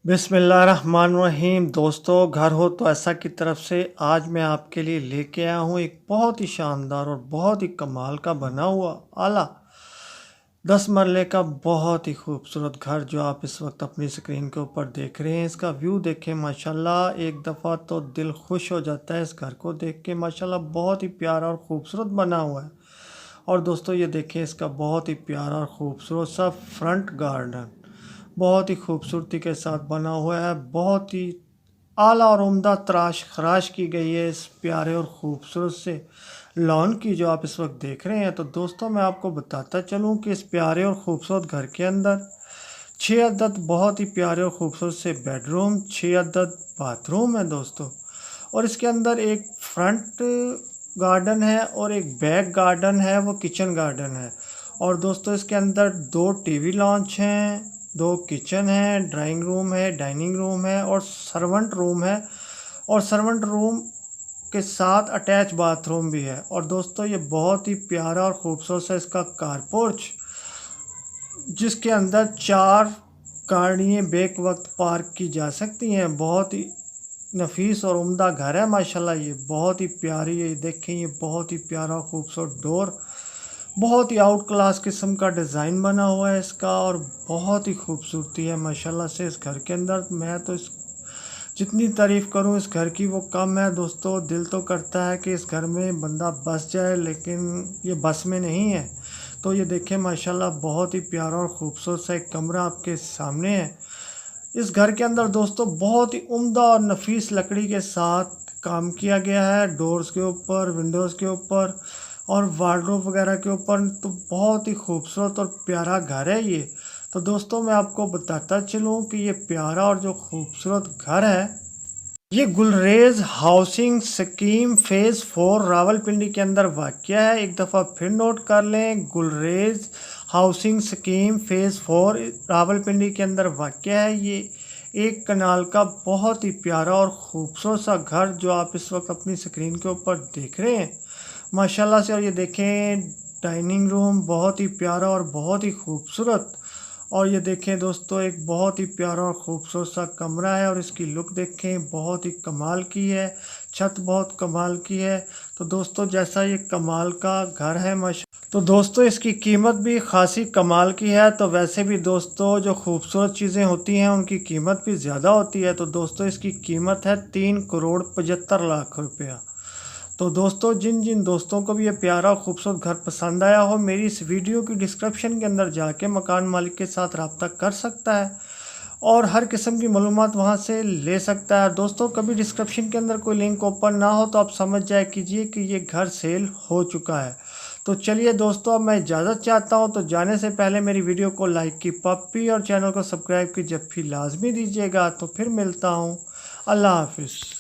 बिस्मिल्लाहिर्रहमानिर्रहीम। दोस्तों, घर हो तो ऐसा की तरफ से आज मैं आपके लिए लेके आया हूँ एक बहुत ही शानदार और बहुत ही कमाल का बना हुआ आला 10 मरले का बहुत ही खूबसूरत घर जो आप इस वक्त अपनी स्क्रीन के ऊपर देख रहे हैं। इसका व्यू देखें, माशाल्लाह एक दफ़ा तो दिल खुश हो जाता है इस घर को देख के। माशाल्लाह बहुत ही प्यारा और ख़ूबसूरत बना हुआ है। और दोस्तों ये देखें, इसका बहुत ही प्यारा और ख़ूबसूरत सा फ्रंट गार्डन बहुत ही खूबसूरती के साथ बना हुआ है। बहुत ही आला और उम्दा तराश खराश की गई है इस प्यारे और ख़ूबसूरत से लॉन की जो आप इस वक्त देख रहे हैं। तो दोस्तों मैं आपको बताता चलूं कि इस प्यारे और ख़ूबसूरत घर के अंदर 6 अदद बहुत ही प्यारे और ख़ूबसूरत से बेडरूम, 6 अदद बाथरूम है दोस्तों। और इसके अंदर एक फ्रंट गार्डन है और एक बैक गार्डन है, वो किचन गार्डन है। और दोस्तों इसके अंदर 2 टीवी लॉन्च हैं, 2 किचन है, ड्राइंग रूम है, डाइनिंग रूम है और सर्वेंट रूम है। और सर्वेंट रूम के साथ अटैच बाथरूम भी है। और दोस्तों ये बहुत ही प्यारा और ख़ूबसूरत सा इसका कारपोर्च, जिसके अंदर 4 गाड़ियाँ बेक वक्त पार्क की जा सकती हैं। बहुत ही नफीस और उम्दा घर है माशाल्लाह। ये बहुत ही प्यारी है, देखें ये बहुत ही प्यारा और ख़ूबसूरत डोर, बहुत ही आउट क्लास किस्म का डिज़ाइन बना हुआ है इसका। और बहुत ही खूबसूरती है माशाल्लाह से इस घर के अंदर। मैं तो इस जितनी तारीफ़ करूं इस घर की वो कम है दोस्तों। दिल तो करता है कि इस घर में बंदा बस जाए, लेकिन ये बस में नहीं है। तो ये देखें माशाल्लाह बहुत ही प्यारा और ख़ूबसूरत सा एक कमरा आपके सामने है। इस घर के अंदर दोस्तों बहुत ही उम्दा और नफीस लकड़ी के साथ काम किया गया है, डोर्स के ऊपर, विंडोज़ के ऊपर और वार्डरोब वगैरह के ऊपर। तो बहुत ही खूबसूरत और प्यारा घर है ये। तो दोस्तों मैं आपको बताता चलूँ कि ये प्यारा और जो खूबसूरत घर है ये Gulrez housing scheme phase 4 Rawalpindi के अंदर वाक़या है। एक दफ़ा फिर नोट कर लें, Gulrez housing scheme phase 4 Rawalpindi के अंदर वाक़या है। ये एक कनाल का बहुत ही प्यारा और ख़ूबसूरत सा घर जो आप इस वक्त अपनी स्क्रीन के ऊपर देख रहे हैं माशाल्लाह से। और ये देखें डाइनिंग रूम बहुत ही प्यारा और बहुत ही खूबसूरत। और ये देखें दोस्तों एक बहुत ही प्यारा और ख़ूबसूरत सा कमरा है। और इसकी लुक देखें बहुत ही कमाल की है, छत बहुत कमाल की है। तो दोस्तों जैसा ये कमाल का घर है तो दोस्तों इसकी कीमत भी खासी कमाल की है। तो वैसे भी दोस्तों जो खूबसूरत चीज़ें होती हैं उनकी कीमत भी ज़्यादा होती है। तो दोस्तों इसकी कीमत है 3,75,00,000 रुपया। तो दोस्तों जिन जिन दोस्तों को भी ये प्यारा और ख़ूबसूरत घर पसंद आया हो, मेरी इस वीडियो की डिस्क्रिप्शन के अंदर जाके मकान मालिक के साथ रब्ता कर सकता है और हर किस्म की मालूमात वहां से ले सकता है। दोस्तों कभी डिस्क्रिप्शन के अंदर कोई लिंक ओपन ना हो तो आप समझ जाए कीजिए कि ये घर सेल हो चुका है। तो चलिए दोस्तों अब मैं इजाज़त चाहता हूँ। तो जाने से पहले मेरी वीडियो को लाइक की पप्पी और चैनल को सब्सक्राइब की जब भी लाजमी दीजिएगा। तो फिर मिलता हूँ, अल्लाह हाफिज़।